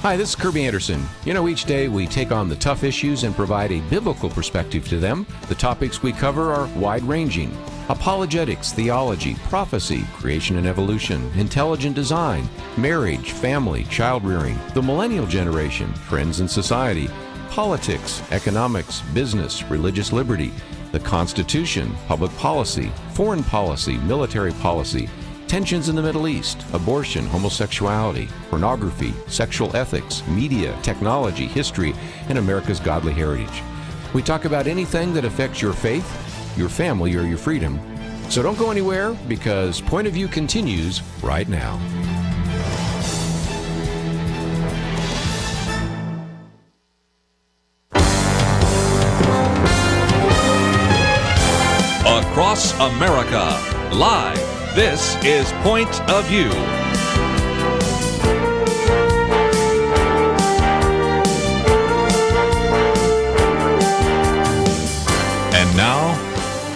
Hi, this is Kerby Anderson. You know, each day we take on the tough issues and provide a biblical perspective to them. The topics we cover are wide-ranging. Apologetics, theology, prophecy, creation and evolution, intelligent design, marriage, family, child-rearing, the millennial generation, trends in society, politics, economics, business, religious liberty, the Constitution, public policy, foreign policy, military policy, tensions in the Middle East, abortion, homosexuality, pornography, sexual ethics, media, technology, history, and America's godly heritage. We talk about anything that affects your faith, your family, or your freedom. So don't go anywhere, because Point of View continues right now. Across America, live. This is Point of View. And now,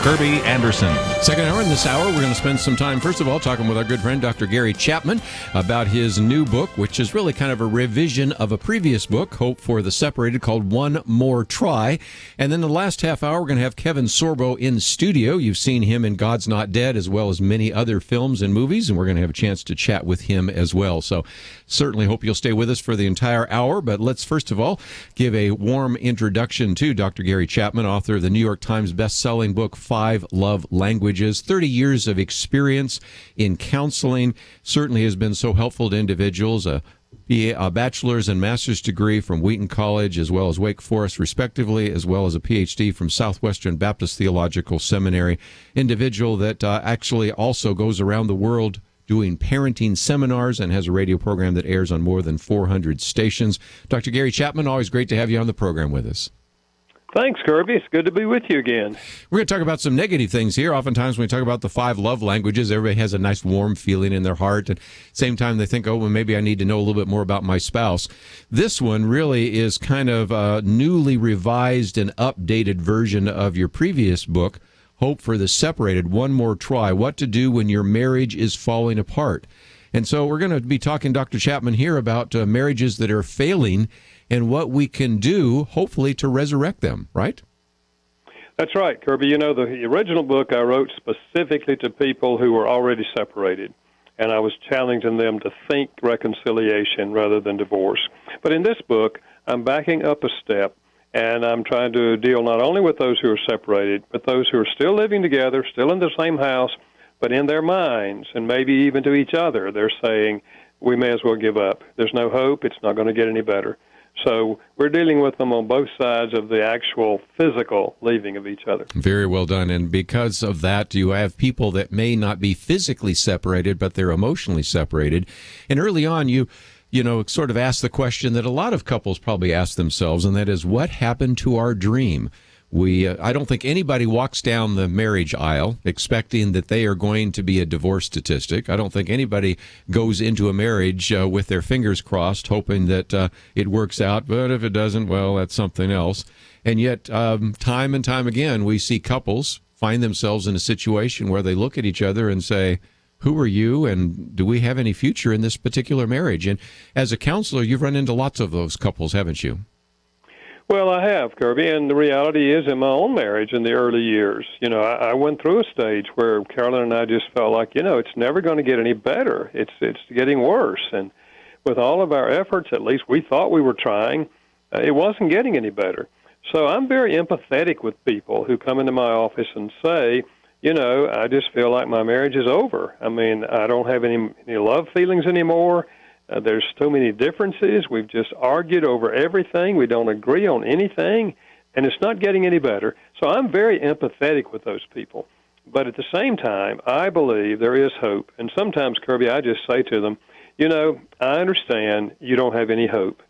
Kerby Anderson. Second hour. In this hour, we're going to spend some time, first of all, talking with our good friend, Dr. Gary Chapman, about his new book, which is really kind of a revision of a previous book, Hope for the Separated, called One More Try. And then the last half hour, we're going to have Kevin Sorbo in studio. You've seen him in God's Not Dead, as well as many other films and movies, and we're going to have a chance to chat with him as well. So certainly hope you'll stay with us for the entire hour. But let's first of all give a warm introduction to Dr. Gary Chapman, author of the New York Times best-selling book, 5 Love Languages. 30 years of experience in counseling, certainly has been so helpful to individuals. A bachelor's and master's degree from Wheaton College, as well as Wake Forest, respectively, as well as a PhD from Southwestern Baptist Theological Seminary. Individual that actually also goes around the world doing parenting seminars and has a radio program that airs on more than 400 stations. Dr. Gary Chapman, always great to have you on the program with us. Thanks, Kerby. It's good to be with you again. We're going to talk about some negative things here. Oftentimes when we talk about the 5 love languages, everybody has a nice warm feeling in their heart. And same time they think, oh, well, maybe I need to know a little bit more about my spouse. This one really is kind of a newly revised and updated version of your previous book, Hope for the Separated, One More Try, What to Do When Your Marriage is Falling Apart. And so we're going to be talking, Dr. Chapman, here about marriages that are failing and what we can do, hopefully, to resurrect them, right? That's right, Kerby. You know, the original book I wrote specifically to people who were already separated, and I was challenging them to think reconciliation rather than divorce. But in this book, I'm backing up a step, and I'm trying to deal not only with those who are separated, but those who are still living together, still in the same house, but in their minds, and maybe even to each other, they're saying, we may as well give up. There's no hope. It's not going to get any better. So we're dealing with them on both sides of the actual physical leaving of each other. Very well done. And because of that, you have people that may not be physically separated, but they're emotionally separated. And early on, you sort of asked the question that a lot of couples probably ask themselves, and that is, what happened to our dream? I don't think anybody walks down the marriage aisle expecting that they are going to be a divorce statistic. I don't think anybody goes into a marriage with their fingers crossed, hoping that it works out. But if it doesn't, well, that's something else. And yet, time and time again, we see couples find themselves in a situation where they look at each other and say, who are you, and do we have any future in this particular marriage? And as a counselor, you've run into lots of those couples, haven't you? Well, I have, Kerby, and the reality is in my own marriage in the early years, I went through a stage where Carolyn and I just felt like, it's never going to get any better. It's getting worse. And with all of our efforts, at least we thought we were trying, it wasn't getting any better. So I'm very empathetic with people who come into my office and say, I just feel like my marriage is over. I mean, I don't have any love feelings anymore. There's too many differences. We've just argued over everything. We don't agree on anything, and it's not getting any better. So I'm very empathetic with those people. But at the same time, I believe there is hope. And sometimes, Kerby, I just say to them, I understand you don't have any hope.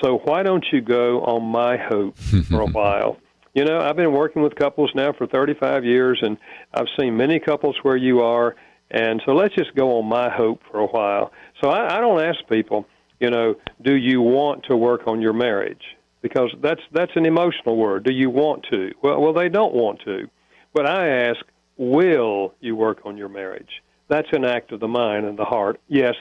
So why don't you go on my hope for a while? I've been working with couples now for 35 years, and I've seen many couples where you are. And so let's just go on my hope for a while. So I don't ask people, do you want to work on your marriage? Because that's an emotional word. Do you want to? Well, they don't want to. But I ask, will you work on your marriage? That's an act of the mind and the heart. Yes,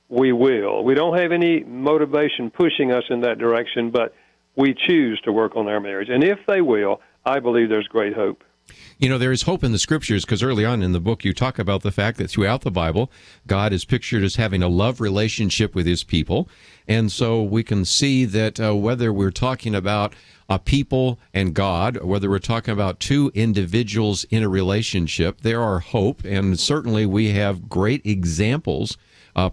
we will. We don't have any motivation pushing us in that direction, but we choose to work on our marriage. And if they will, I believe there's great hope. You know, there is hope in the Scriptures, because early on in the book you talk about the fact that throughout the Bible, God is pictured as having a love relationship with his people. And so we can see that whether we're talking about a people and God, or whether we're talking about two individuals in a relationship, there are hope. And certainly we have great examples.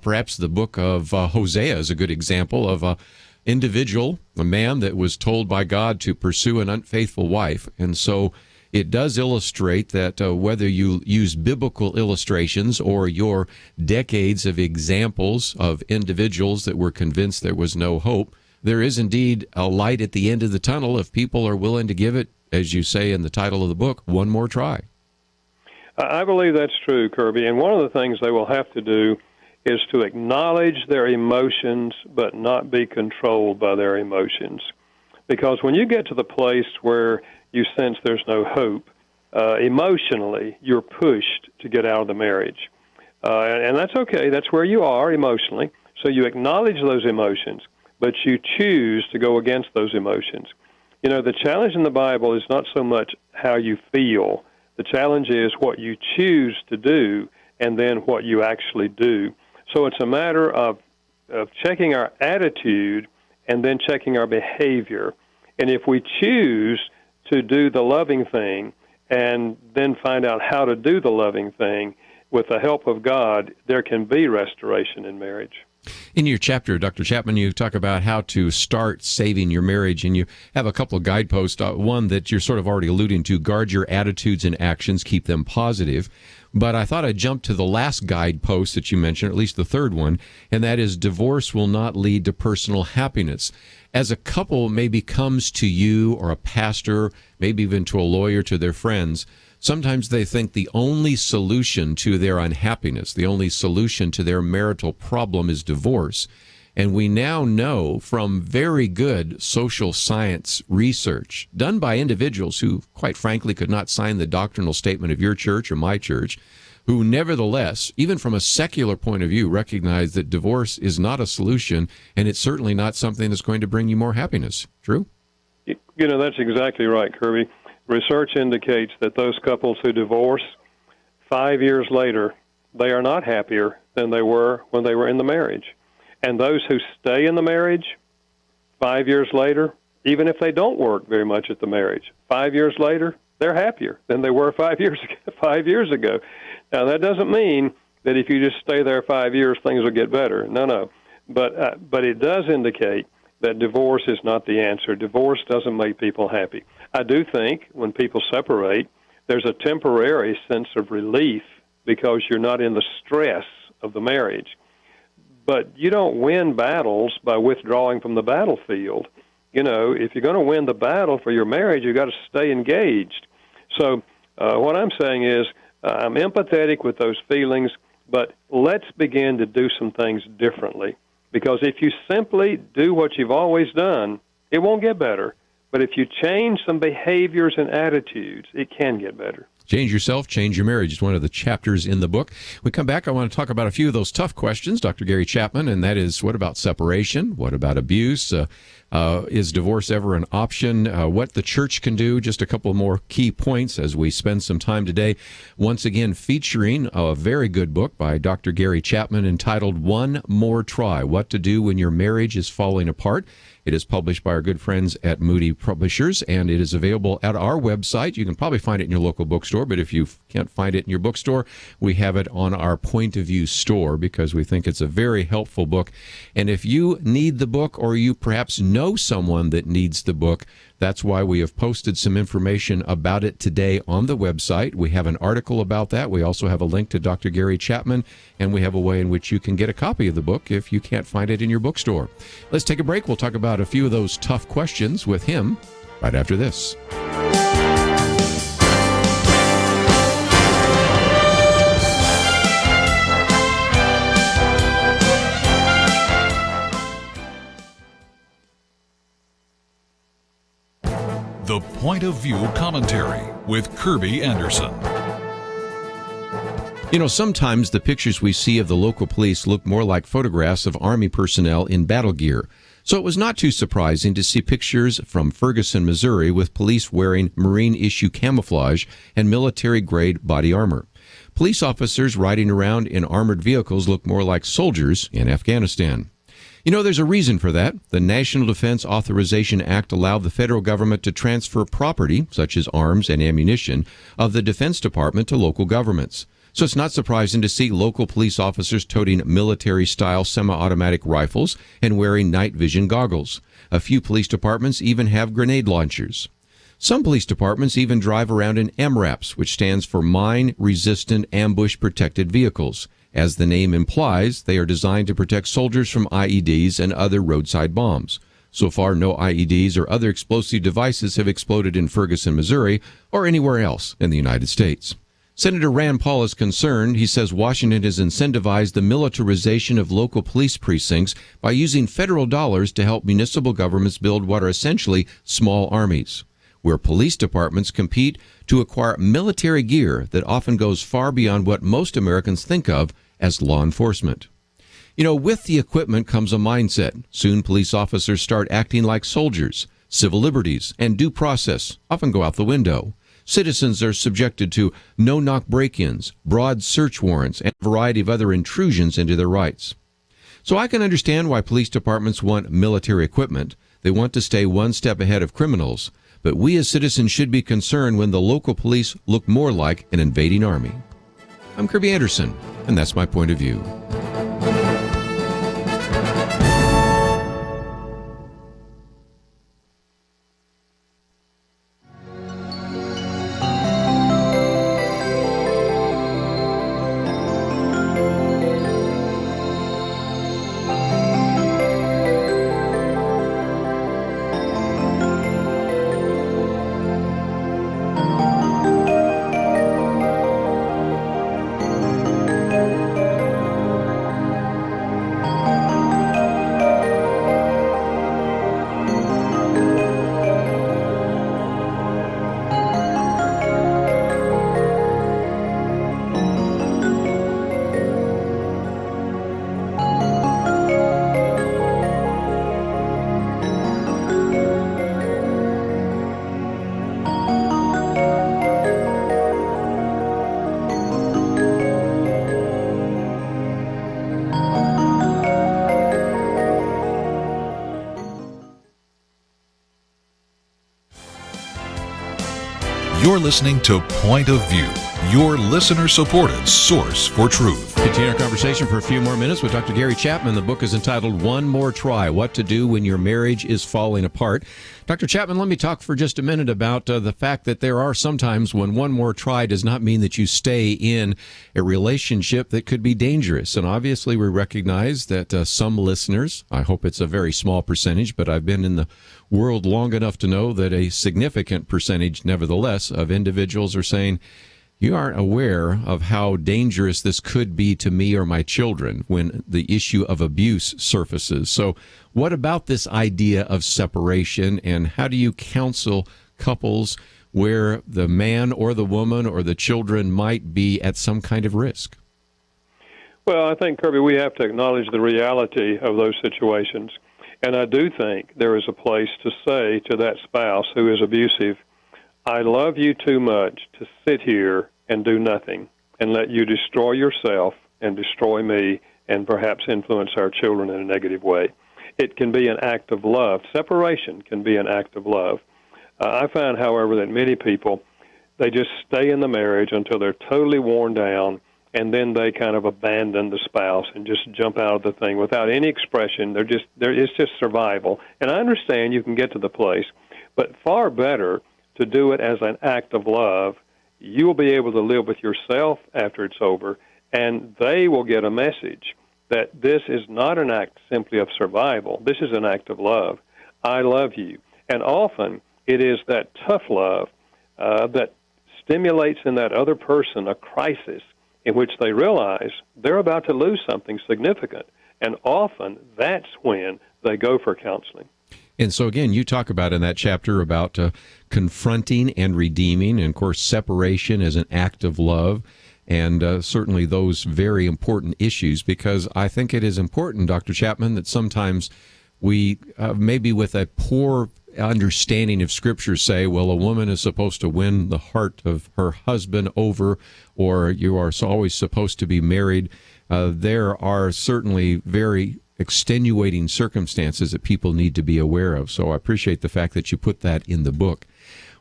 Perhaps the book of Hosea is a good example of a individual, a man that was told by God to pursue an unfaithful wife. And so it does illustrate that whether you use biblical illustrations or your decades of examples of individuals that were convinced there was no hope, there is indeed a light at the end of the tunnel if people are willing to give it, as you say in the title of the book, one more try. I believe that's true, Kerby. And one of the things they will have to do is to acknowledge their emotions but not be controlled by their emotions. Because when you get to the place where you sense there's no hope, emotionally, you're pushed to get out of the marriage. And that's okay. That's where you are emotionally. So you acknowledge those emotions, but you choose to go against those emotions. You know, the challenge in the Bible is not so much how you feel. The challenge is what you choose to do and then what you actually do. So it's a matter of checking our attitude and then checking our behavior. And if we choose to do the loving thing and then find out how to do the loving thing with the help of God, there can be restoration in marriage. In your chapter, Dr. Chapman, you talk about how to start saving your marriage, and you have a couple of guideposts. One that you're sort of already alluding to: guard your attitudes and actions, keep them positive. But I thought I'd jump to the last guidepost that you mentioned, or at least the third one, and that is divorce will not lead to personal happiness. As a couple maybe comes to you or a pastor, maybe even to a lawyer, to their friends, sometimes they think the only solution to their unhappiness, the only solution to their marital problem is divorce. And we now know from very good social science research done by individuals who, quite frankly, could not sign the doctrinal statement of your church or my church, who nevertheless, even from a secular point of view, recognize that divorce is not a solution, and it's certainly not something that's going to bring you more happiness. True? You know, that's exactly right, Kerby. Research indicates that those couples who divorce, 5 years later, they are not happier than they were when they were in the marriage. And those who stay in the marriage, 5 years later, even if they don't work very much at the marriage, 5 years later, they're happier than they were 5 years ago. Now, that doesn't mean that if you just stay there 5 years, things will get better. No. But it does indicate that divorce is not the answer. Divorce doesn't make people happy. I do think when people separate, there's a temporary sense of relief because you're not in the stress of the marriage. But you don't win battles by withdrawing from the battlefield. You know, if you're going to win the battle for your marriage, you've got to stay engaged. So what I'm saying is I'm empathetic with those feelings, but let's begin to do some things differently. Because if you simply do what you've always done, it won't get better. But if you change some behaviors and attitudes, it can get better. Change yourself, change your marriage is one of the chapters in the book. When we come back, I want to talk about a few of those tough questions, Dr. Gary Chapman, and that is, what about separation? What about abuse? Is divorce ever an option? What the church can do? Just a couple more key points as we spend some time today. Once again, featuring a very good book by Dr. Gary Chapman entitled One More Try, What to Do When Your Marriage is Falling Apart. It is published by our good friends at Moody Publishers, and it is available at our website. You can probably find it in your local bookstore, but if you can't find it in your bookstore, we have it on our Point of View store because we think it's a very helpful book. And if you need the book, or you perhaps know someone that needs the book, that's why we have posted some information about it today on the website. We have an article about that. We also have a link to Dr. Gary Chapman, and we have a way in which you can get a copy of the book if you can't find it in your bookstore. Let's take a break. We'll talk about a few of those tough questions with him right after this. The Point of View Commentary with Kerby Anderson. You know, sometimes the pictures we see of the local police look more like photographs of Army personnel in battle gear. So it was not too surprising to see pictures from Ferguson, Missouri, with police wearing Marine-issue camouflage and military-grade body armor. Police officers riding around in armored vehicles look more like soldiers in Afghanistan. You know, there's a reason for that. The National Defense Authorization Act allowed the federal government to transfer property, such as arms and ammunition, of the Defense Department to local governments. So it's not surprising to see local police officers toting military-style semi-automatic rifles and wearing night vision goggles. A few police departments even have grenade launchers. Some police departments even drive around in MRAPs, which stands for Mine-Resistant Ambush-Protected Vehicles. As the name implies, they are designed to protect soldiers from IEDs and other roadside bombs. So far, no IEDs or other explosive devices have exploded in Ferguson, Missouri, or anywhere else in the United States. Senator Rand Paul is concerned. He says Washington has incentivized the militarization of local police precincts by using federal dollars to help municipal governments build what are essentially small armies, where police departments compete to acquire military gear that often goes far beyond what most Americans think of as law enforcement. You know, with the equipment comes a mindset. Soon police officers start acting like soldiers. Civil liberties and due process often go out the window. Citizens are subjected to no-knock break-ins, broad search warrants, and a variety of other intrusions into their rights. So I can understand why police departments want military equipment. They want to stay one step ahead of criminals. But we as citizens should be concerned when the local police look more like an invading army. I'm Kerby Anderson, and that's my point of view. You're listening to Point of View, your listener-supported source for truth. Continue our conversation for a few more minutes with Dr. Gary Chapman. The book is entitled One More Try, What to Do When Your Marriage is Falling Apart. Dr. Chapman, let me talk for just a minute about the fact that there are sometimes when one more try does not mean that you stay in a relationship that could be dangerous. And obviously we recognize that some listeners, I hope it's a very small percentage, but I've been in the world long enough to know that a significant percentage, nevertheless, of individuals are saying, you aren't aware of how dangerous this could be to me or my children when the issue of abuse surfaces. So what about this idea of separation, and how do you counsel couples where the man or the woman or the children might be at some kind of risk? Well, I think, Kerby, we have to acknowledge the reality of those situations. And I do think there is a place to say to that spouse who is abusive, I love you too much to sit here and do nothing and let you destroy yourself and destroy me and perhaps influence our children in a negative way. It can be an act of love. Separation can be an act of love. I find, however, that many people, they just stay in the marriage until they're totally worn down, and then they kind of abandon the spouse and just jump out of the thing without any expression. It's just survival. And I understand you can get to the place, but far better to do it as an act of love. You will be able to live with yourself after it's over, and they will get a message that this is not an act simply of survival. This is an act of love. I love you. And often it is that tough love that stimulates in that other person a crisis in which they realize they're about to lose something significant. And often that's when they go for counseling. And so, again, you talk about in that chapter about confronting and redeeming, and, of course, separation as an act of love. and certainly those very important issues, because I think it is important, Dr. Chapman, that sometimes we, maybe with a poor understanding of Scripture, say, well, a woman is supposed to win the heart of her husband over, or you are always supposed to be married. There are certainly very extenuating circumstances that people need to be aware of. So I appreciate the fact that you put that in the book.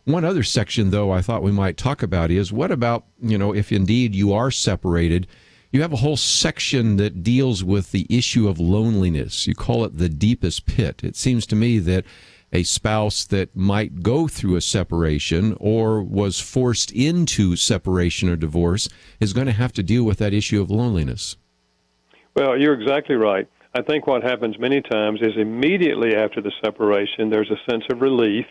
One other section, though, I thought we might talk about is, what about, if indeed you are separated, you have a whole section that deals with the issue of loneliness. You call it the deepest pit. It seems to me that a spouse that might go through a separation or was forced into separation or divorce is going to have to deal with that issue of loneliness. Well, you're exactly right. I think what happens many times is immediately after the separation, there's a sense of relief.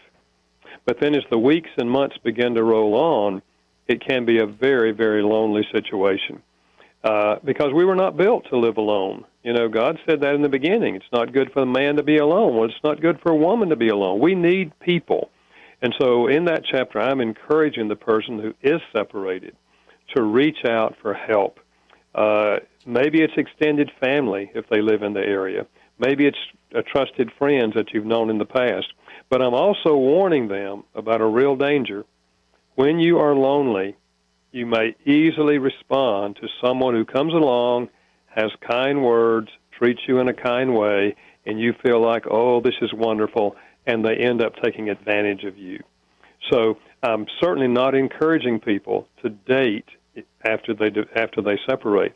But then as the weeks and months begin to roll on, it can be a very, very lonely situation. Because we were not built to live alone. God said that in the beginning. It's not good for a man to be alone. Well, it's not good for a woman to be alone. We need people. And so in that chapter, I'm encouraging the person who is separated to reach out for help. Maybe it's extended family if they live in the area. Maybe it's trusted friends that you've known in the past. But I'm also warning them about a real danger. When you are lonely, you may easily respond to someone who comes along, has kind words, treats you in a kind way, and you feel like, oh, this is wonderful, and they end up taking advantage of you. So I'm certainly not encouraging people to date after they separate.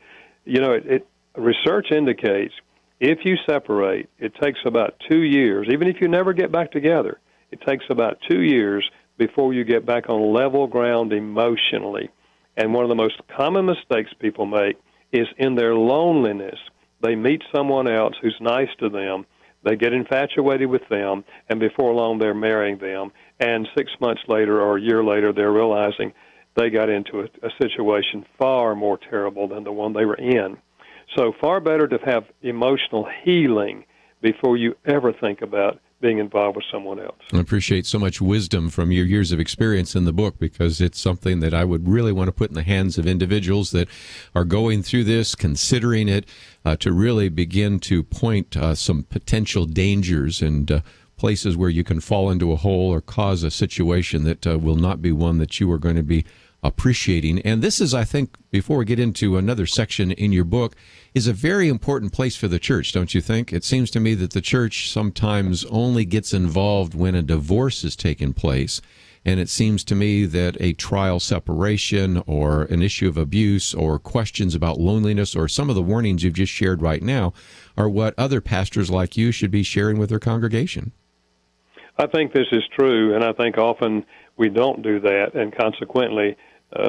Research indicates if you separate, it takes about 2 years. Even if you never get back together, it takes about 2 years before you get back on level ground emotionally. And one of the most common mistakes people make is in their loneliness. They meet someone else who's nice to them, they get infatuated with them, and before long they're marrying them. And 6 months later or a year later, they're realizing they got into a situation far more terrible than the one they were in. So far better to have emotional healing before you ever think about being involved with someone else. I appreciate so much wisdom from your years of experience in the book, because it's something that I would really want to put in the hands of individuals that are going through this, considering it, to really begin to point some potential dangers and places where you can fall into a hole or cause a situation that will not be one that you are going to be appreciating. And this is, I think, before we get into another section in your book, is a very important place for the church, don't you think? It seems to me that the church sometimes only gets involved when a divorce has taken place. And it seems to me that a trial separation or an issue of abuse or questions about loneliness or some of the warnings you've just shared right now are what other pastors like you should be sharing with their congregation. I think this is true, and I think often we don't do that, and consequently,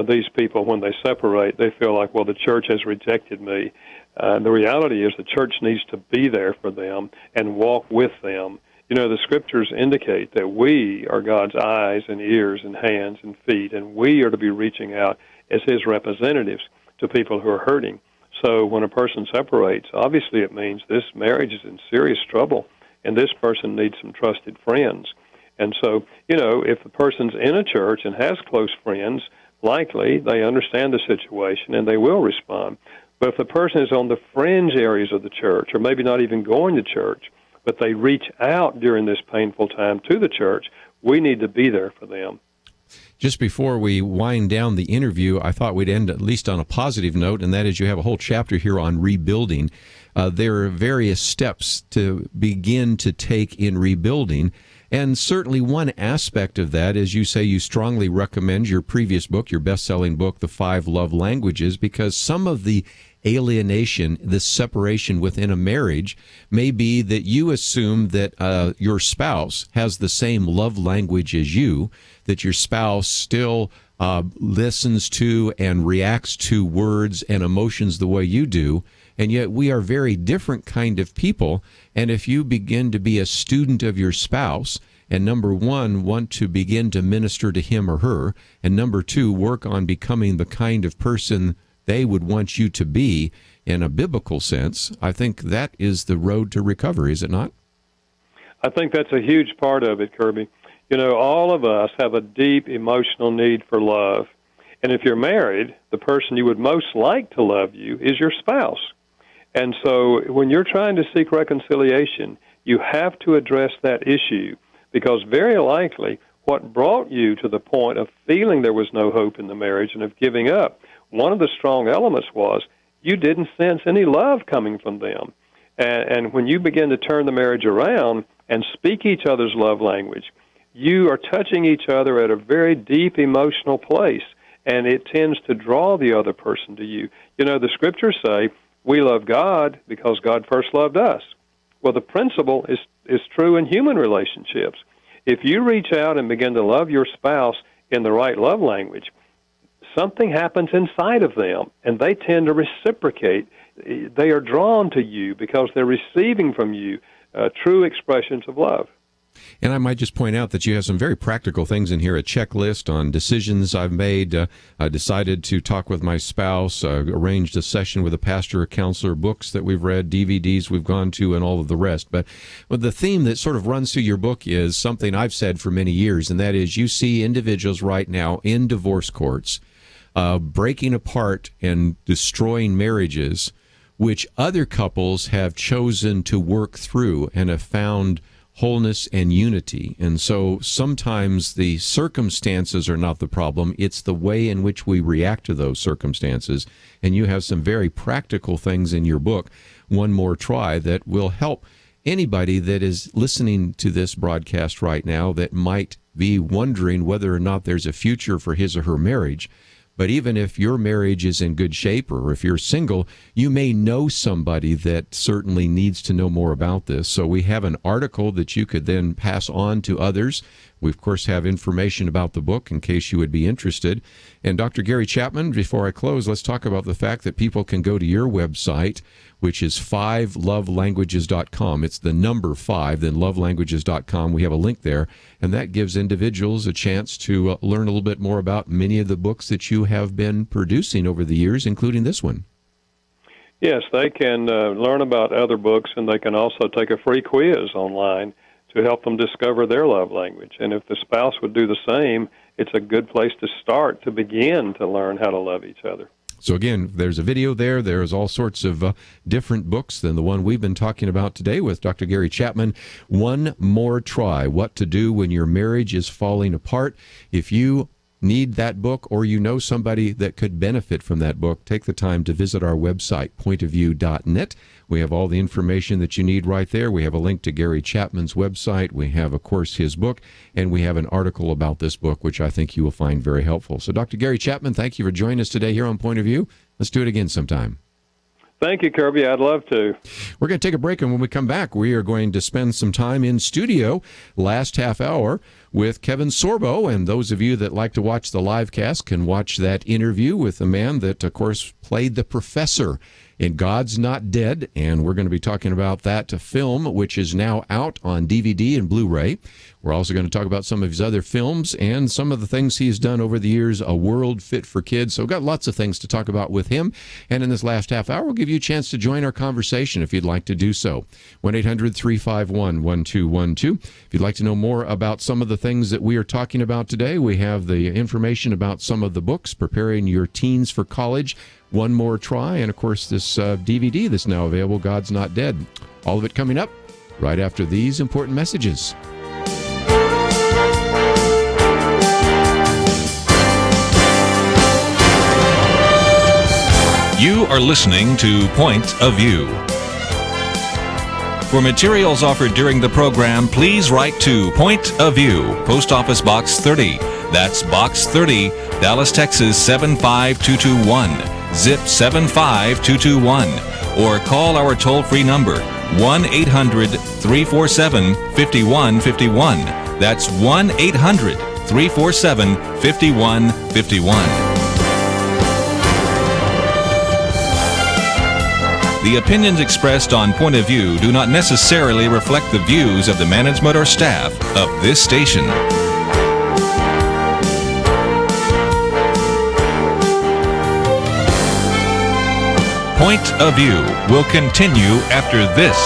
these people, when they separate, they feel like, well, the church has rejected me. The reality is the church needs to be there for them and walk with them. The Scriptures indicate that we are God's eyes and ears and hands and feet, and we are to be reaching out as His representatives to people who are hurting. So when a person separates, obviously it means this marriage is in serious trouble, and this person needs some trusted friends. And so, if the person's in a church and has close friends, likely they understand the situation and they will respond. But if the person is on the fringe areas of the church, or maybe not even going to church, but they reach out during this painful time to the church, we need to be there for them. Just before we wind down the interview, I thought we'd end at least on a positive note, and that is you have a whole chapter here on rebuilding. There are various steps to begin to take in rebuilding. And certainly one aspect of that is you say you strongly recommend your previous book, your best-selling book, The 5 Love Languages, because some of the alienation, the separation within a marriage, may be that you assume that your spouse has the same love language as you, that your spouse still listens to and reacts to words and emotions the way you do. And yet we are very different kind of people. And if you begin to be a student of your spouse, and number one, want to begin to minister to him or her, and number two, work on becoming the kind of person they would want you to be in a biblical sense, I think that is the road to recovery, is it not? I think that's a huge part of it, Kerby. All of us have a deep emotional need for love. And if you're married, the person you would most like to love you is your spouse. And so when you're trying to seek reconciliation, you have to address that issue, because very likely what brought you to the point of feeling there was no hope in the marriage and of giving up, one of the strong elements was you didn't sense any love coming from them. And when you begin to turn the marriage around and speak each other's love language, you are touching each other at a very deep emotional place, and it tends to draw the other person to you. You know, the scriptures say, we love God because God first loved us. Well, the principle is true in human relationships. If you reach out and begin to love your spouse in the right love language, something happens inside of them, and they tend to reciprocate. They are drawn to you because they're receiving from you true expressions of love. And I might just point out that you have some very practical things in here, a checklist on decisions I've made. I decided to talk with my spouse, arranged a session with a pastor or counselor, books that we've read, DVDs we've gone to, and all of the rest. But the theme that sort of runs through your book is something I've said for many years, and that is you see individuals right now in divorce courts breaking apart and destroying marriages, which other couples have chosen to work through and have found wholeness and unity. And so sometimes the circumstances are not the problem. It's the way in which we react to those circumstances. And you have some very practical things in your book, One More Try, that will help anybody that is listening to this broadcast right now that might be wondering whether or not there's a future for his or her marriage. But even if your marriage is in good shape, or if you're single, you may know somebody that certainly needs to know more about this. So we have an article that you could then pass on to others. We, of course, have information about the book in case you would be interested. And Dr. Gary Chapman, before I close, let's talk about the fact that people can go to your website, which is 5lovelanguages.com. It's the number 5, then lovelanguages.com. We have a link there, and that gives individuals a chance to learn a little bit more about many of the books that you have been producing over the years, including this one. Yes, they can learn about other books, and they can also take a free quiz online to help them discover their love language. And if the spouse would do the same, it's a good place to start to begin to learn how to love each other. So again, there's a video there. There's all sorts of different books than the one we've been talking about today with Dr. Gary Chapman. One More Try, What to Do When Your Marriage is Falling Apart. If you need that book, or you know somebody that could benefit from that book, take the time to visit our website, pointofview.net. We have all the information that you need right there. We have a link to Gary Chapman's website. We have, of course, his book, and we have an article about this book, which I think you will find very helpful. So, Dr. Gary Chapman, thank you for joining us today here on Point of View. Let's do it again sometime. Thank you, Kerby. I'd love to. We're going to take a break, and when we come back, we are going to spend some time in studio, last half hour, with Kevin Sorbo. And those of you that like to watch the live cast can watch that interview with the man that, of course, played the professor in God's Not Dead. And we're going to be talking about that film, which is now out on DVD and Blu-ray. We're also going to talk about some of his other films and some of the things he's done over the years, A World Fit for Kids. So we've got lots of things to talk about with him. And in this last half hour, we'll give you a chance to join our conversation if you'd like to do so. 1-800-351-1212. If you'd like to know more about some of the things that we are talking about today, we have the information about some of the books, Preparing Your Teens for College, One More Try, and of course this DVD that's now available, God's Not Dead. All of it coming up right after these important messages. You are listening to Point of View. For materials offered during the program, please write to Point of View, Post Office Box 30. That's Box 30, Dallas, Texas 75221, zip 75221. Or call our toll-free number, 1-800-347-5151. That's 1-800-347-5151. The opinions expressed on Point of View do not necessarily reflect the views of the management or staff of this station. Point of View will continue after this.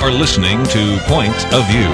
are listening to Point of View.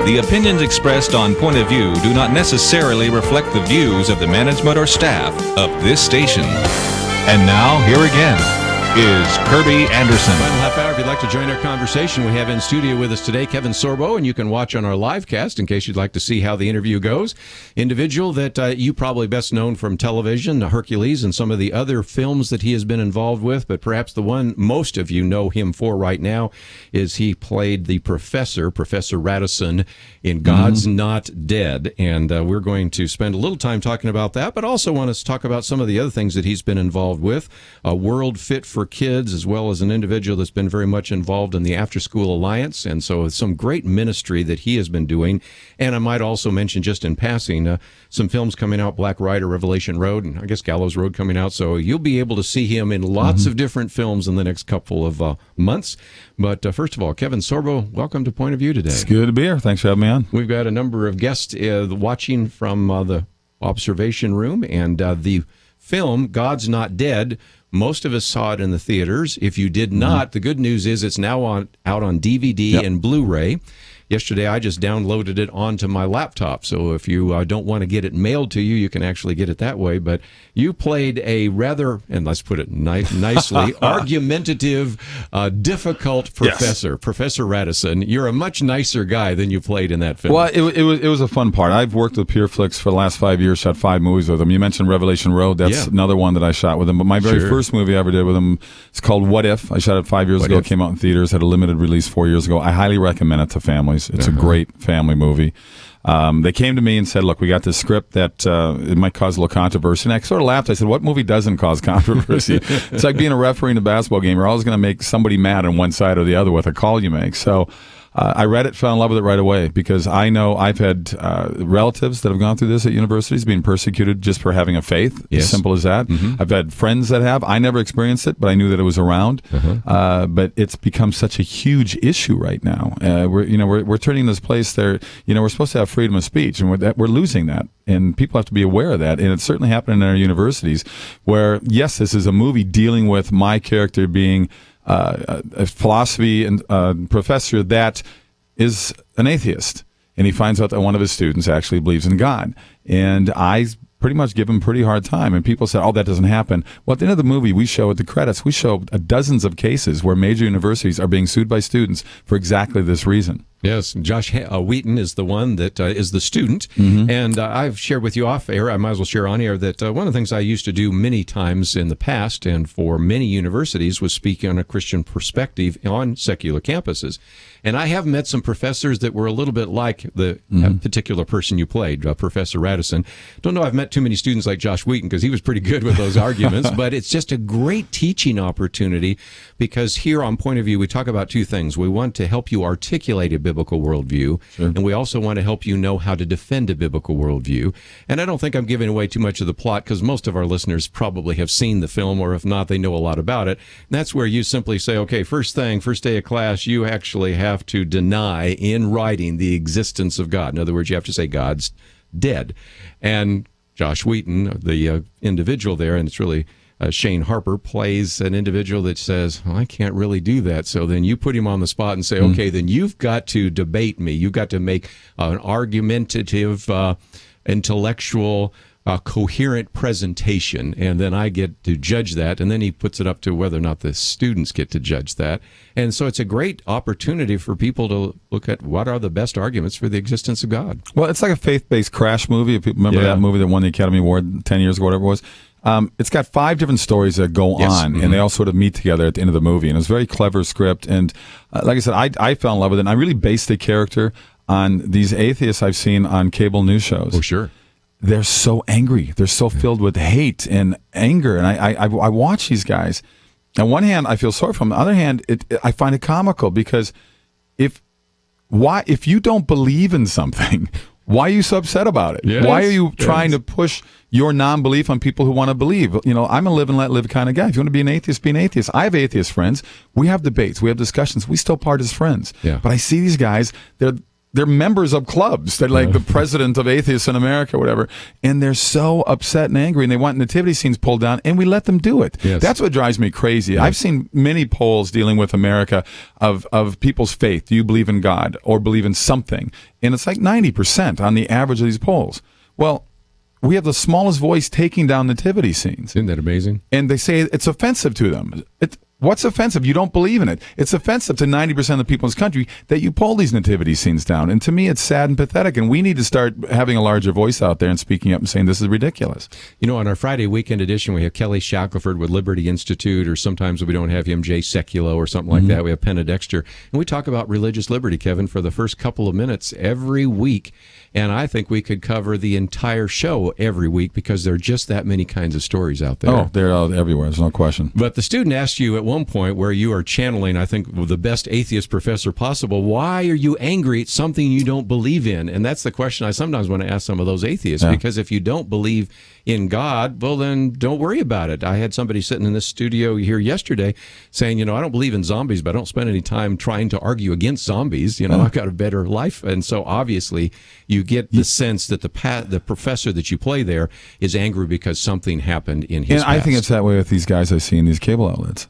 The opinions expressed on Point of View do not necessarily reflect the views of the management or staff of this station. And now, here again is Kerby Anderson. Final half hour. If you'd like to join our conversation, we have in studio with us today Kevin Sorbo, and you can watch on our Livecast in case you'd like to see how the interview goes. Individual that you probably best known from television, Hercules, and some of the other films that he has been involved with, but perhaps the one most of you know him for right now is he played the Professor Radisson in God's Not Dead, and we're going to spend a little time talking about that, but also want us to talk about some of the other things that he's been involved with. A World Fit for Kids, as well as an individual that's been very much involved in the After School Alliance, and so some great ministry that he has been doing. And I might also mention, just in passing, some films coming out, Black Rider, Revelation Road, and I guess Gallows Road coming out, so you'll be able to see him in lots of different films in the next couple of months. But first of all, Kevin Sorbo, welcome to Point of View today. It's good to be here. Thanks for having me on. We've got a number of guests watching from the observation room, and the film, God's Not Dead, most of us saw it in the theaters. If you did not, the good news is it's now out on DVD and Blu-ray. Yesterday, I just downloaded it onto my laptop, so if you don't want to get it mailed to you, you can actually get it that way. But you played a rather, and let's put it nicely, argumentative, difficult professor, yes. Professor Radisson. You're a much nicer guy than you played in that film. Well, it was a fun part. I've worked with PureFlix for the last 5 years, shot 5 movies with him. You mentioned Revelation Road. That's another one that I shot with him. But my very first movie I ever did with him is called What If. I shot it 5 years ago. It came out in theaters, had a limited release 4 years ago. I highly recommend it to families. It's a great family movie. They came to me and said, look, we got this script that it might cause a little controversy. And I sort of laughed. I said, what movie doesn't cause controversy? It's like being a referee in a basketball game. You're always going to make somebody mad on one side or the other with a call you make. So I read it, fell in love with it right away, because I know I've had relatives that have gone through this at universities, being persecuted just for having a faith. As simple as that. I've had friends that have. I never experienced it, but I knew that it was around. But it's become such a huge issue right now. We're turning this place there. We're supposed to have freedom of speech, and we're losing that. And people have to be aware of that. And it's certainly happening in our universities, where yes, this is a movie dealing with my character being a philosophy and professor that is an atheist, and he finds out that one of his students actually believes in God, and I pretty much give him a pretty hard time, and people said, oh, that doesn't happen. Well, at the end of the movie, we show at the credits, we show dozens of cases where major universities are being sued by students for exactly this reason. Yes, Josh Wheaton is the one that is the student, and I've shared with you off air, I might as well share on air, that one of the things I used to do many times in the past and for many universities was speak on a Christian perspective on secular campuses. And I have met some professors that were a little bit like the particular person you played, Professor Radisson. Don't know I've met too many students like Josh Wheaton, because he was pretty good with those arguments, but it's just a great teaching opportunity, because here on Point of View, we talk about two things. We want to help you articulate a biblical worldview, and we also want to help you know how to defend a biblical worldview. And I don't think I'm giving away too much of the plot, because most of our listeners probably have seen the film, or if not, they know a lot about it. And that's where you simply say, okay, first day of class, you actually have to deny in writing the existence of God. In other words, you have to say God's dead. And Josh Wheaton, the individual there, and it's really Shane Harper, plays an individual that says, I can't really do that. So then you put him on the spot and say, okay, then you've got to debate me. You've got to make an argumentative, intellectual, coherent presentation, and then I get to judge that, and then he puts it up to whether or not the students get to judge that. And so it's a great opportunity for people to look at what are the best arguments for the existence of God. Well, it's like a faith-based crash movie. If you remember that movie that won the Academy Award 10 years ago, whatever it was. It's got 5 different stories that go on, and they all sort of meet together at the end of the movie. And it's a very clever script. And like I said, I fell in love with it. And I really based the character on these atheists I've seen on cable news shows. Oh, sure. They're so angry. They're so filled with hate and anger. And I watch these guys. On one hand, I feel sorry for them. On the other hand, I find it comical, because if you don't believe in something, why are you so upset about it? Yes, why are you trying to push your non-belief on people who want to believe? I'm a live and let live kind of guy. If you want to be an atheist, be an atheist. I have atheist friends. We have debates. We have discussions. We still part as friends. Yeah. But I see these guys, they're members of clubs. They're like the president of Atheists in America, whatever. And they're so upset and angry, and they want nativity scenes pulled down, and we let them do it. Yes. That's what drives me crazy. I've seen many polls dealing with America of people's faith. Do you believe in God or believe in something? And it's like 90% on the average of these polls. Well, we have the smallest voice taking down nativity scenes. Isn't that amazing? And they say it's offensive to them. What's offensive? You don't believe in it. It's offensive to 90% of the people in this country that you pull these nativity scenes down. And to me, it's sad and pathetic. And we need to start having a larger voice out there and speaking up and saying this is ridiculous. You know, on our Friday weekend edition, we have Kelly Shackelford with Liberty Institute, or sometimes we don't have him, Jay Sekulow or something like that. We have Penna Dexter. And we talk about religious liberty, Kevin, for the first couple of minutes every week. And I think we could cover the entire show every week because there are just that many kinds of stories out there. Oh, they're out everywhere. There's no question. But the student asked you at one point, where you are channeling, I think, the best atheist professor possible, why are you angry at something you don't believe in? And that's the question I sometimes want to ask some of those atheists, because if you don't believe in God, well, then don't worry about it. I had somebody sitting in this studio here yesterday saying, you know, I don't believe in zombies, but I don't spend any time trying to argue against zombies. You know, I've got a better life. And so obviously you get the sense that the professor that you play there is angry because something happened in his past. I think it's that way with these guys I see in these cable outlets.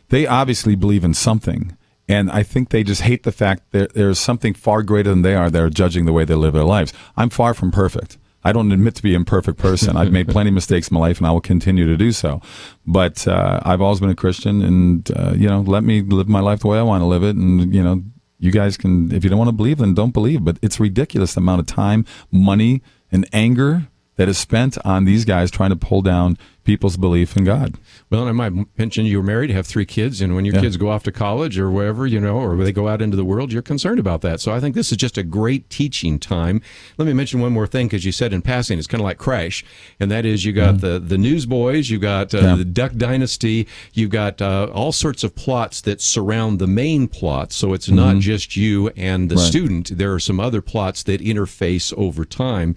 They obviously believe in something. And I think they just hate the fact that there's something far greater than they are that are judging the way they live their lives. I'm far from perfect. I don't admit to be an imperfect person. I've made plenty of mistakes in my life, and I will continue to do so. But I've always been a Christian, and, let me live my life the way I want to live it. And, you guys can, if you don't want to believe, then don't believe. But it's ridiculous the amount of time, money, and anger that is spent on these guys trying to pull down people's belief in God. Well, and I might mention you were married, have 3 kids, and when your kids go off to college or wherever, or they go out into the world, you're concerned about that. So I think this is just a great teaching time. Let me mention one more thing, because you said in passing, it's kind of like Crash, and that is you got the Newsboys, you got the Duck Dynasty, you got all sorts of plots that surround the main plot. So it's not just you and the student. There are some other plots that interface over time.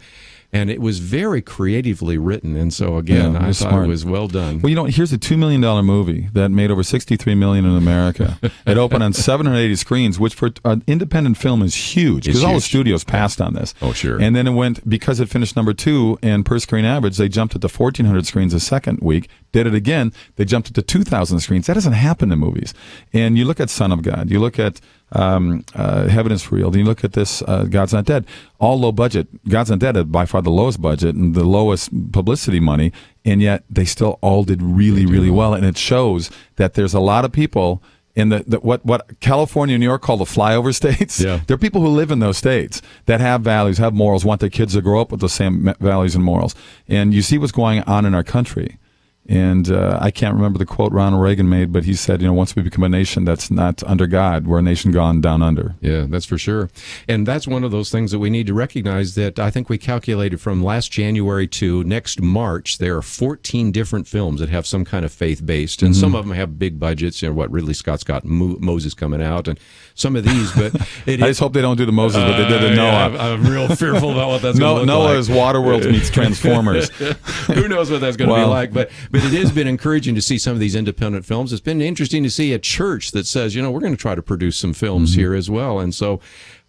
And it was very creatively written. And so, again, I thought it was well done. Well, here's a $2 million movie that made over $63 million in America. It opened on 780 screens, which for an independent film is huge, because all the studios passed on this. Oh, sure. And then it went, because it finished number 2 in per screen average, they jumped it to 1,400 screens the second week. Did it again, they jumped it to 2,000 screens. That doesn't happen in movies. And you look at Son of God, you look at Heaven is Real, then you look at this God's Not Dead, all low budget. God's Not Dead had by far the lowest budget and the lowest publicity money, and yet they still all did really, really well. And it shows that there's a lot of people in what California and New York call the flyover states. There are people who live in those states that have values, have morals, want their kids to grow up with the same values and morals. And you see what's going on in our country. And I can't remember the quote Ronald Reagan made, but he said, once we become a nation that's not under God, we're a nation gone down under. Yeah, that's for sure. And that's one of those things that we need to recognize, that I think we calculated from last January to next March, there are 14 different films that have some kind of faith-based. And some of them have big budgets. Ridley Scott's got Moses coming out, and some of these. But I just hope they don't do the Moses, but they did the Noah. I'm real fearful about what that's going to look like. Noah is Waterworld meets Transformers. Who knows what that's going to be like. But it has been encouraging to see some of these independent films. It's been interesting to see a church that says, we're going to try to produce some films here as well. And so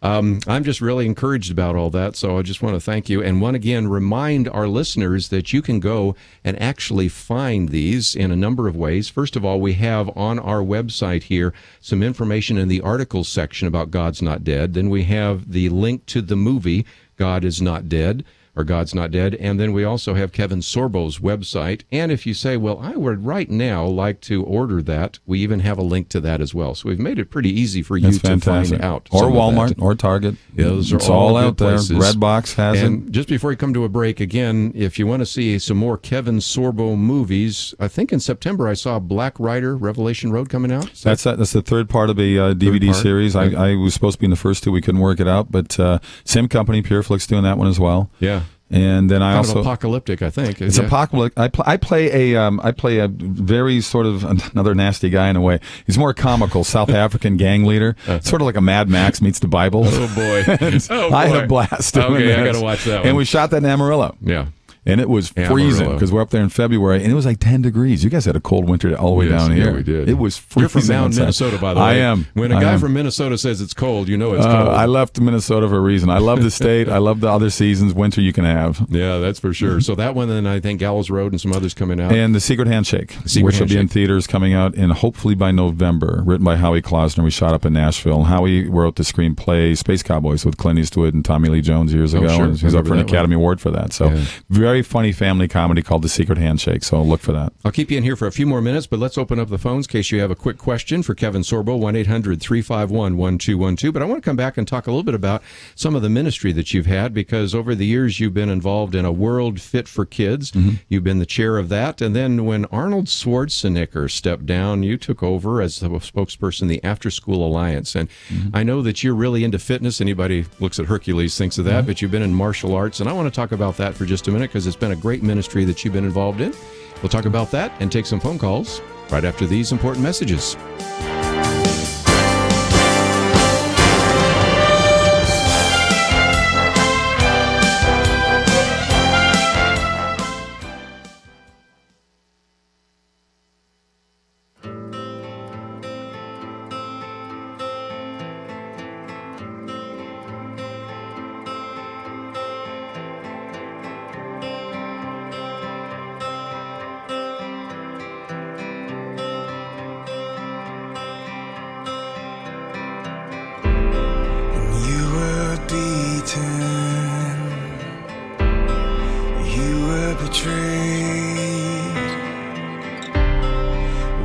I'm just really encouraged about all that. So I just want to thank you. And want again, remind our listeners that you can go and actually find these in a number of ways. First of all, we have on our website here some information in the articles section about God's Not Dead. Then we have the link to the movie God is Not Dead, or God's Not Dead. And then we also have Kevin Sorbo's website. And if you say, well, I would right now like to order that, we even have a link to that as well. So we've made it pretty easy for you to find out. Or Walmart, or Target. Yeah, those are it's all out places. There. Redbox has and it. Just before we come to a break, again, if you want to see some more Kevin Sorbo movies, I think in September I saw Black Rider, Revelation Road coming out. That's the third part of a DVD series. I was supposed to be in the first 2. We couldn't work it out, but same company, PureFlix, doing that one as well. Yeah. And then I kind also of apocalyptic, I think. It's apocalyptic. I play a very sort of another nasty guy in a way. He's more comical, South African gang leader, sort of like a Mad Max meets the Bible. Oh boy! I had a blast doing this. I got to watch that one. And we shot that in Amarillo. Yeah. And it was freezing because we're up there in February, and it was like 10 degrees. You guys had a cold winter all the way down here. Yeah, we did. It was freezing. You're from Mound, Minnesota, by the way. I am. When a guy from Minnesota says it's cold, you know it's cold. I left Minnesota for a reason. I love the state. I love the other seasons. Winter you can have. Yeah, that's for sure. So that one, and I think Gallows Road and some others coming out. And The Secret Handshake, which will be in theaters coming out in hopefully by November, written by Howie Klausner. We shot up in Nashville. Howie wrote the screenplay Space Cowboys with Clint Eastwood and Tommy Lee Jones years ago. Sure. And he was up for an Academy Award for that. So very funny family comedy called The Secret Handshake. So look for that. I'll keep you in here for a few more minutes, but let's open up the phones in case you have a quick question for Kevin Sorbo, 1-800-351-1212. But I want to come back and talk a little bit about some of the ministry that you've had, because over the years you've been involved in a World Fit for Kids. You've been the chair of that. And then when Arnold Schwarzenegger stepped down, you took over as the spokesperson of the After School Alliance. And I know that you're really into fitness. Anybody looks at Hercules thinks of that, but you've been in martial arts. And I want to talk about that for just a minute, because it's been a great ministry that you've been involved in. We'll talk about that and take some phone calls right after these important messages.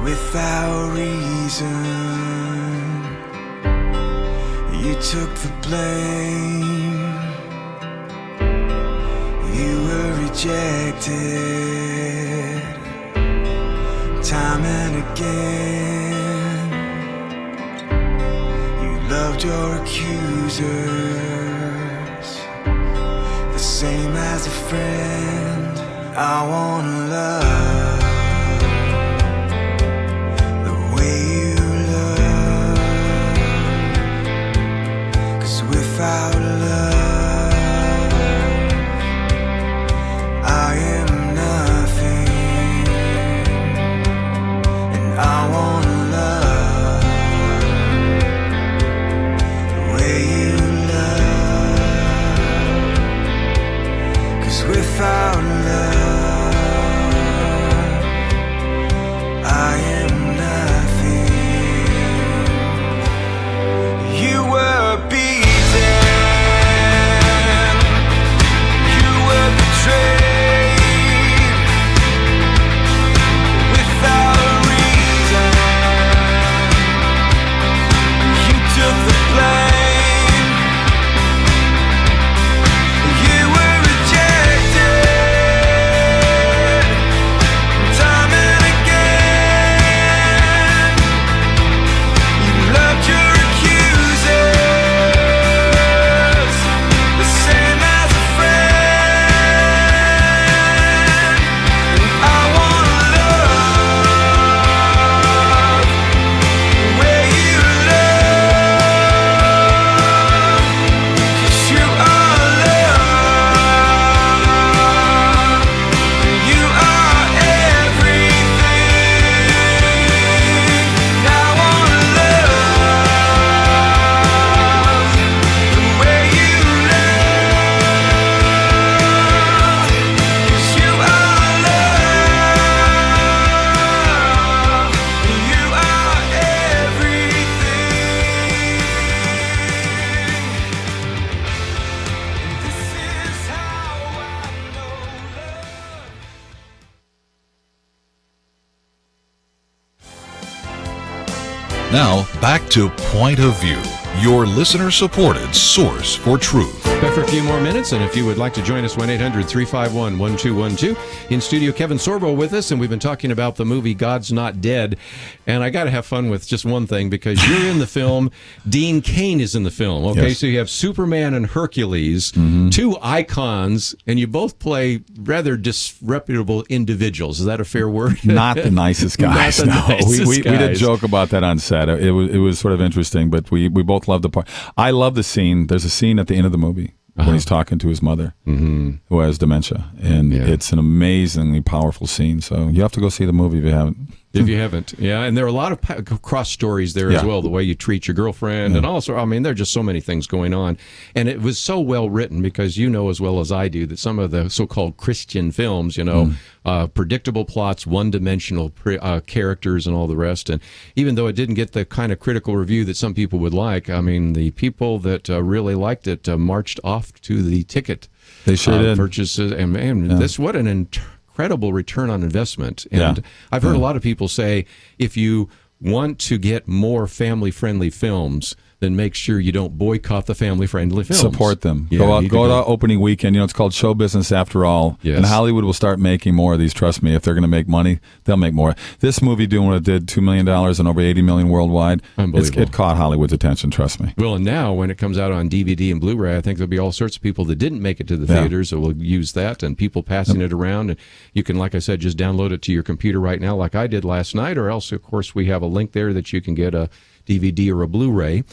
Without reason, you took the blame. You were rejected time and again. You loved your accusers the same as a friend. I wanna love without love, I am nothing, and I wanna love the way you love, 'cause without love, I am nothing. You were beaten, Now, back to Point of View, your listener-supported source for truth. Back for a few more minutes, and if you would like to join us, 1-800-351-1212. In studio, Kevin Sorbo with us, and we've been talking about the movie God's Not Dead. And I got to have fun with just one thing, because you're in the film. Dean Cain is in the film. Okay, yes. So you have Superman and Hercules, two icons, and you both play rather disreputable individuals. Is that a fair word? Not the nicest guys. We did joke about that on set. It was sort of interesting, but we both loved the part. I love the scene. There's a scene at the end of the movie when he's talking to his mother, who has dementia. And it's an amazingly powerful scene. So you have to go see the movie if you haven't. If you haven't, and there are a lot of cross stories there as well. The way you treat your girlfriend, and also, I mean, there are just so many things going on. And it was so well written because you know as well as I do that some of the so-called Christian films, predictable plots, one-dimensional characters, and all the rest. And even though it didn't get the kind of critical review that some people would like, I mean, the people that really liked it marched off to the ticket. They sure did. Purchases, and man, this what an incredible return on investment. And I've heard a lot of people say, if you want to get more family-friendly films, then make sure you don't boycott the family-friendly films. Support them. Go out opening weekend. It's called show business after all. Yes. And Hollywood will start making more of these. Trust me. If they're going to make money, they'll make more. This movie doing what it did, $2 million and over 80 million worldwide. Unbelievable. It caught Hollywood's attention. Trust me. Well, and now when it comes out on DVD and Blu-ray, I think there'll be all sorts of people that didn't make it to the theaters that will use that, and people passing it around. And you can, like I said, just download it to your computer right now, like I did last night. Or else, of course, we have a link there that you can get a DVD or a Blu-ray.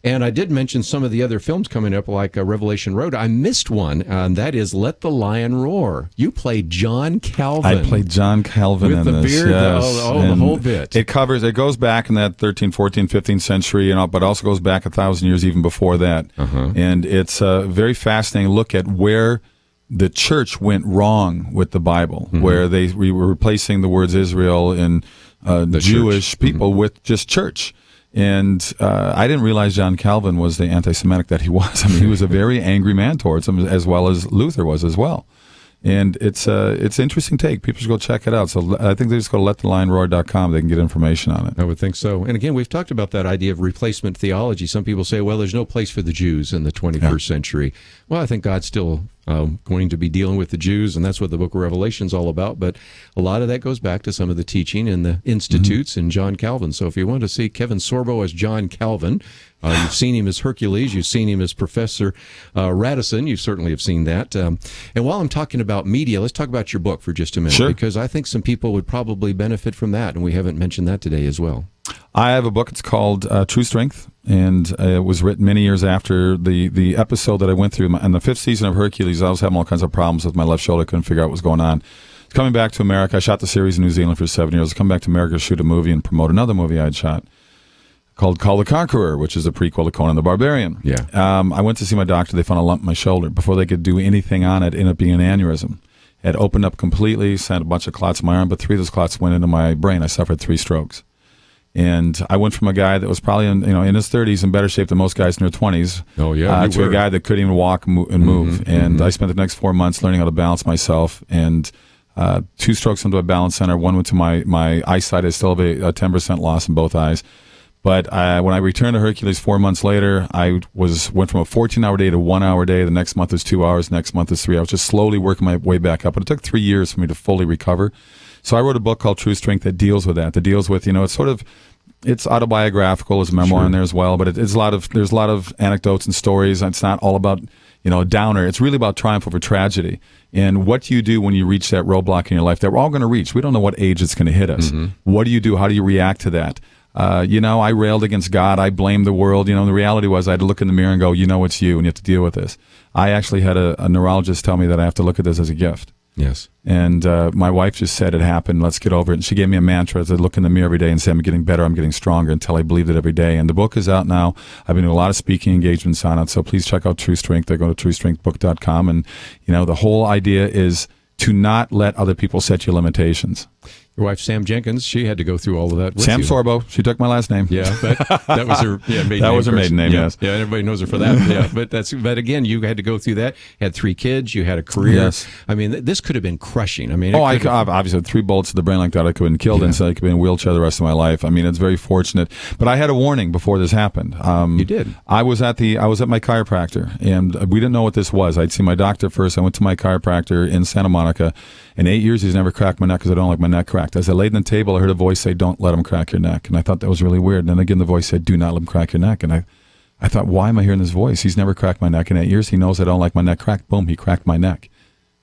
And I did mention some of the other films coming up, like Revelation Road. I missed one, and that is Let the Lion Roar. You played John Calvin. I played John Calvin with in the this. beard, Yes. the whole bit. It goes back in that 13th, 14th, 15th century, but also goes back 1,000 years even before that. And it's a very fascinating look at where the church went wrong with the Bible, where we were replacing the words Israel and Jewish people with just church. And I didn't realize John Calvin was the anti-Semitic that he was. I mean, he was a very angry man towards him, as well as Luther was as well. And it's an interesting take. People should go check it out. So I think they just go to letthelionroar.com. They can get information on it. I would think so. And again, we've talked about that idea of replacement theology. Some people say, well, there's no place for the Jews in the 21st century. Well, I think God's still going to be dealing with the Jews, and that's what the book of Revelation is all about. But a lot of that goes back to some of the teaching in the institutes in John Calvin. So if you want to see Kevin Sorbo as John Calvin, you've seen him as Hercules, you've seen him as Professor Radisson, you certainly have seen that. And while I'm talking about media, let's talk about your book for just a minute, because I think some people would probably benefit from that, and we haven't mentioned that today as well. I have a book. It's called True Strength, and it was written many years after the episode that I went through. In the 5th season of Hercules, I was having all kinds of problems with my left shoulder. Couldn't figure out what was going on. Coming back to America, I shot the series in New Zealand for 7 years. I come back to America to shoot a movie and promote another movie I had shot called Call the Conqueror, which is a prequel to Conan the Barbarian. Yeah. I went to see my doctor. They found a lump in my shoulder. Before they could do anything on it, ended up being an aneurysm. It had opened up completely, sent a bunch of clots in my arm, but 3 of those clots went into my brain. I suffered 3 strokes. And I went from a guy that was probably in his 30s, in better shape than most guys in their 20s, to a guy that couldn't even walk and move. And I spent the next 4 months learning how to balance myself. And 2 strokes into a balance center. 1 went to my eyesight. I still have a 10% loss in both eyes. But when I returned to Hercules 4 months later, I went from a 14-hour day to 1-hour day. The next month is 2 hours. Next month is 3 hours. Just slowly working my way back up. But it took 3 years for me to fully recover. So I wrote a book called True Strength that deals with that. That deals with, it's autobiographical, there's a memoir in there as well, but there's a lot of anecdotes and stories. It's not all about, a downer. It's really about triumph over tragedy. And what do you do when you reach that roadblock in your life that we're all going to reach? We don't know what age it's going to hit us. What do you do? How do you react to that? I railed against God. I blamed the world. The reality was I had to look in the mirror and go, it's you, and you have to deal with this. I actually had a neurologist tell me that I have to look at this as a gift. Yes. And my wife just said, it happened, let's get over it. And she gave me a mantra as I look in the mirror every day and say, I'm getting better, I'm getting stronger, until I believed it every day. And the book is out now. I've been doing a lot of speaking engagements on it, so please check out True Strength. Go to truestrengthbook.com. And, the whole idea is to not let other people set your limitations. Your wife, Sam Jenkins, she had to go through all of that with Sam you. Sorbo. She took my last name. Yeah, that was her maiden name. That was her maiden name, yes. Yeah, everybody knows her for that. Yeah, but again, you had to go through that. You had 3 kids. You had a career. Yes. I mean, this could have been crushing. I mean, I obviously had 3 bullets to the brain like that. I could have been killed, and so I could be in a wheelchair the rest of my life. I mean, it's very fortunate. But I had a warning before this happened. You did. I was at my chiropractor, and we didn't know what this was. I'd seen my doctor first. I went to my chiropractor in Santa Monica. In 8 years, he's never cracked my neck because I don't like my neck cracked. As I laid on the table, I heard a voice say, "Don't let him crack your neck." And I thought that was really weird. And then again, the voice said, "Do not let him crack your neck." And I thought, why am I hearing this voice? He's never cracked my neck in 8 years. He knows I don't like my neck cracked. Boom, he cracked my neck.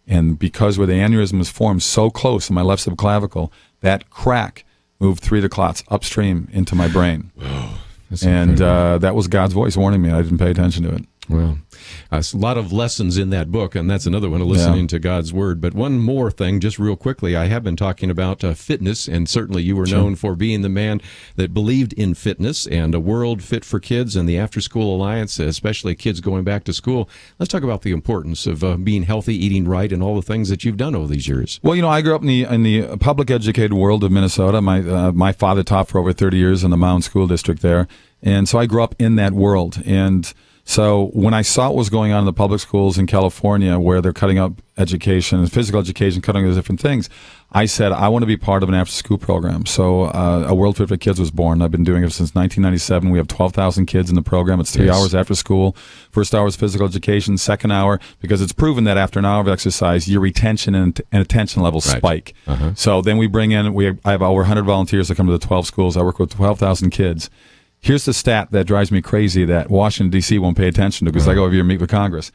And because where the aneurysm was formed so close in my left subclavicle, that crack moved 3 of the clots upstream into my brain. Whoa. And that was God's voice warning me. I didn't pay attention to it. Well, a lot of lessons in that book, and that's another one, listening to God's Word. But one more thing, just real quickly, I have been talking about fitness, and certainly you were known for being the man that believed in fitness and a world fit for kids and the After School Alliance, especially kids going back to school. Let's talk about the importance of being healthy, eating right, and all the things that you've done over these years. Well, I grew up in the public educated world of Minnesota. My father taught for over 30 years in the Mound School District there, and so I grew up in that world. And so when I saw what was going on in the public schools in California, where they're cutting up education and physical education, cutting up different things, I said, I want to be part of an after-school program. So A World Fit for Kids was born. I've been doing it since 1997. We have 12,000 kids in the program. It's 3 hours after school. First hour is physical education. Second hour, because it's proven that after an hour of exercise, your retention and attention levels spike. So then we bring in, I have over 100 volunteers that come to the 12 schools. I work with 12,000 kids. Here's the stat that drives me crazy that Washington, D.C. won't pay attention to because I go over here and meet with Congress.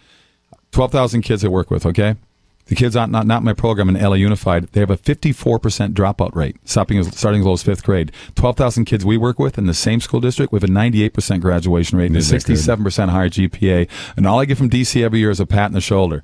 12,000 kids I work with, okay? The kids not my program in LA Unified, they have a 54% dropout rate, starting as low as 5th grade. 12,000 kids we work with in the same school district, we have a 98% graduation rate and a 67% higher GPA. And all I get from D.C. every year is a pat on the shoulder.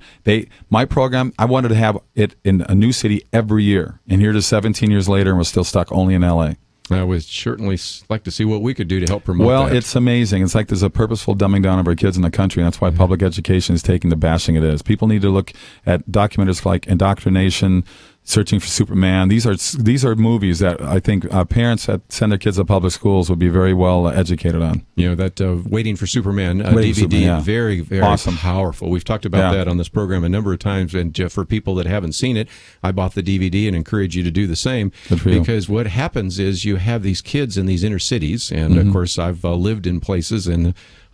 My program, I wanted to have it in a new city every year. And here it is 17 years later, and we're still stuck only in LA. I would certainly like to see what we could do to help promote that. Well, it's amazing. It's like there's a purposeful dumbing down of our kids in the country, and that's why public education is taking the bashing it is. People need to look at documentaries like Indoctrination, Searching for Superman. These are movies that I think parents that send their kids to public schools would be very well educated on. That Waiting for Superman DVD, very, very awesome. Powerful. We've talked about that on this program a number of times, and for people that haven't seen it, I bought the DVD and encourage you to do the same. Because what happens is you have these kids in these inner cities, and of course I've lived in places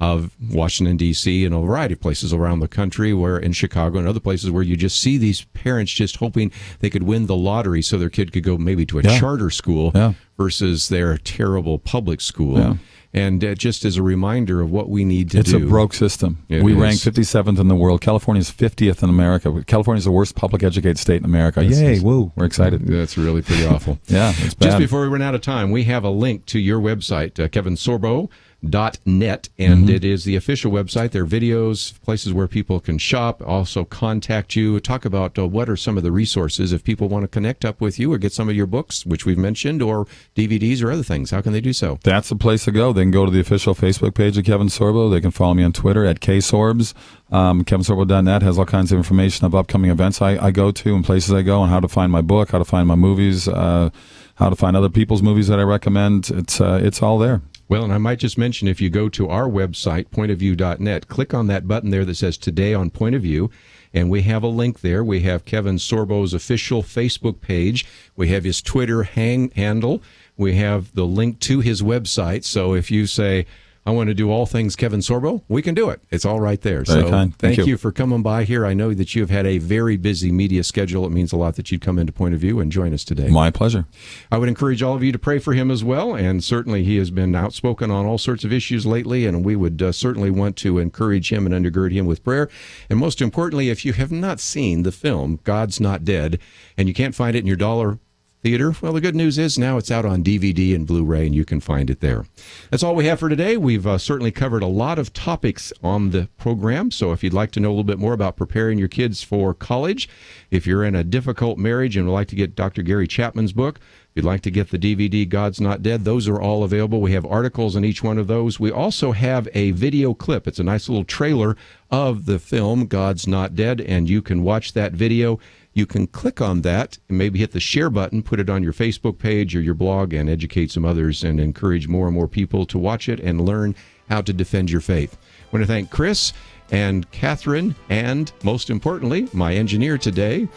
of Washington, D.C., and a variety of places around the country, where in Chicago and other places where you just see these parents just hoping they could win the lottery so their kid could go maybe to a charter school versus their terrible public school. And just as a reminder of what we need to do. It's a broke system. We rank 57th in the world. California's 50th in America. California's the worst public educated state in America. Yay, woo. We're excited. That's really pretty awful. It's bad. Just before we run out of time, we have a link to your website, kevinsorbo.net, and it is the official website. There are videos, places where people can shop, also contact you, talk about what are some of the resources if people want to connect up with you or get some of your books, which we've mentioned, or DVDs or other things. How can they do so? That's the place to go. They can go to the official Facebook page of Kevin Sorbo. They can follow me on Twitter at KSorbs. KevinSorbo.net has all kinds of information of upcoming events I go to and places I go, and how to find my book, how to find my movies, how to find other people's movies that I recommend. It's all there. Well, and I might just mention, if you go to our website, pointofview.net, click on that button there that says Today on Point of View, and we have a link there. We have Kevin Sorbo's official Facebook page. We have his Twitter handle. We have the link to his website. So if you say, I want to do all things Kevin Sorbo, we can do it. It's all right there. Very kind. Thank you for coming by here. I know that you've had a very busy media schedule. It means a lot that you'd come into Point of View and join us today. My pleasure. I would encourage all of you to pray for him as well, and certainly he has been outspoken on all sorts of issues lately, and we would certainly want to encourage him and undergird him with prayer. And most importantly, if you have not seen the film God's Not Dead, and you can't find it in your dollar theater, well, the good news is now it's out on DVD and Blu-ray, and you can find it there. That's all we have for today. We've certainly covered a lot of topics on the program, so if you'd like to know a little bit more about preparing your kids for college, if you're in a difficult marriage and would like to get Dr. Gary Chapman's book, if you'd like to get the DVD God's Not Dead, those are all available. We have articles in each one of those. We also have a video clip. It's a nice little trailer of the film God's Not Dead, and you can watch that video. You can click on that and maybe hit the share button, put it on your Facebook page or your blog, and educate some others and encourage more and more people to watch it and learn how to defend your faith. I want to thank Chris and Catherine and, most importantly, my engineer today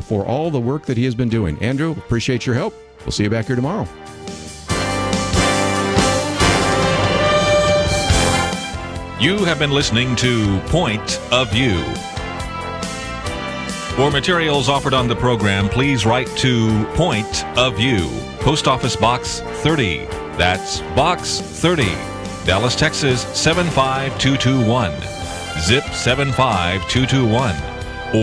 for all the work that he has been doing. Andrew, appreciate your help. We'll see you back here tomorrow. You have been listening to Point of View. For materials offered on the program, please write to Point of View, Post Office Box 30. That's Box 30, Dallas, Texas 75221. Zip 75221.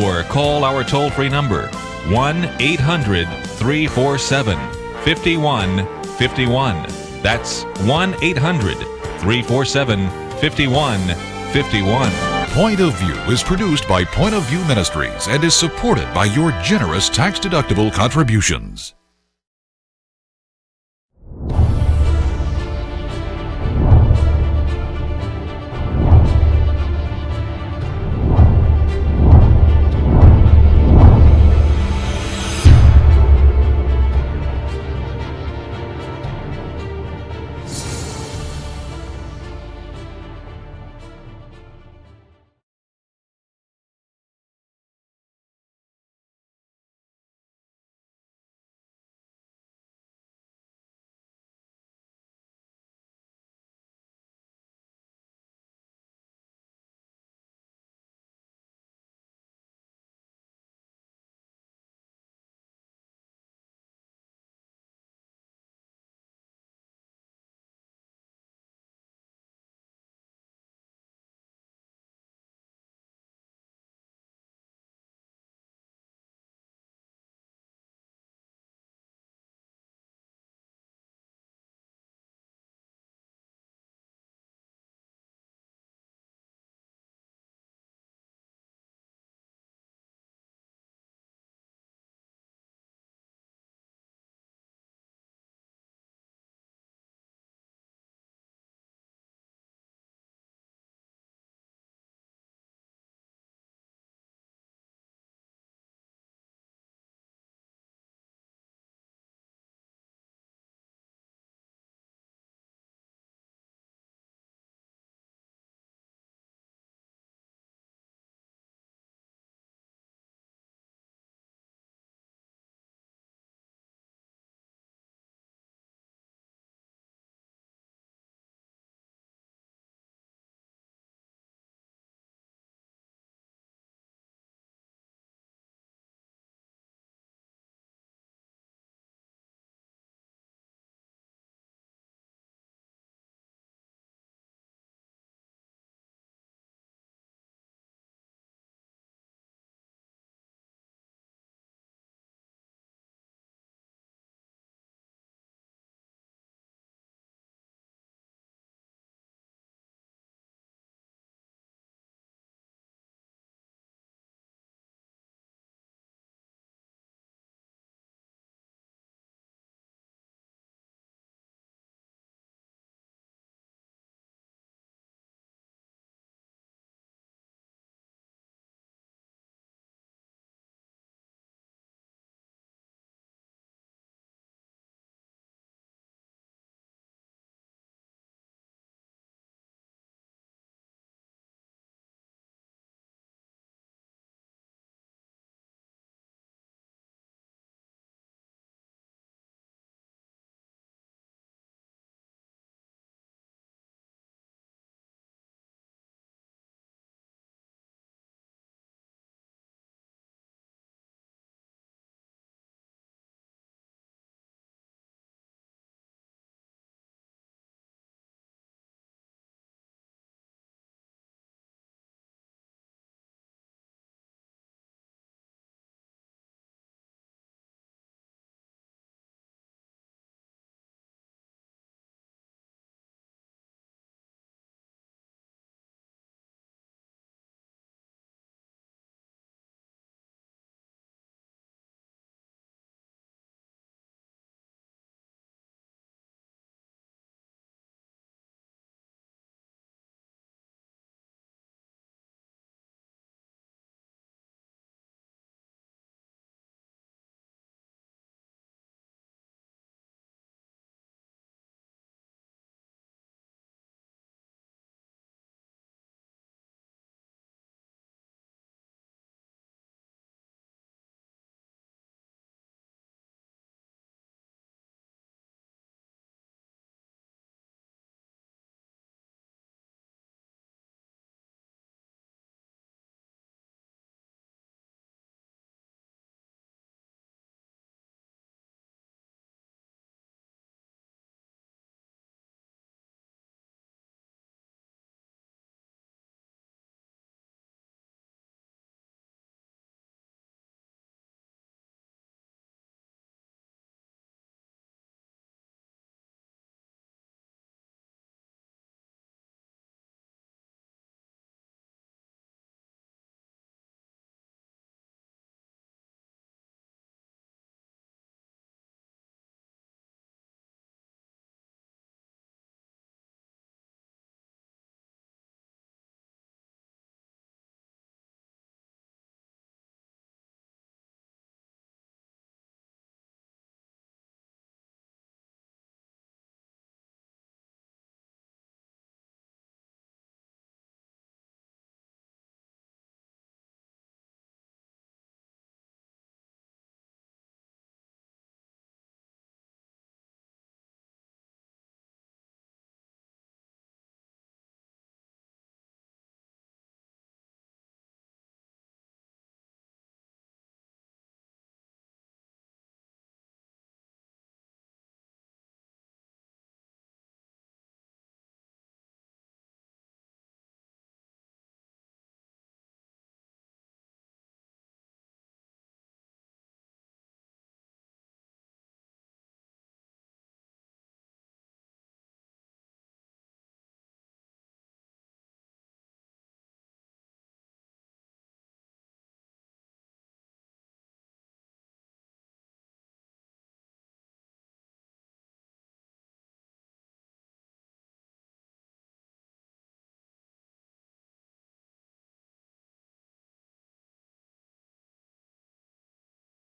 Or call our toll-free number 1-800-347-5151. That's 1-800-347-5151. 51. Point of View is produced by Point of View Ministries and is supported by your generous tax-deductible contributions.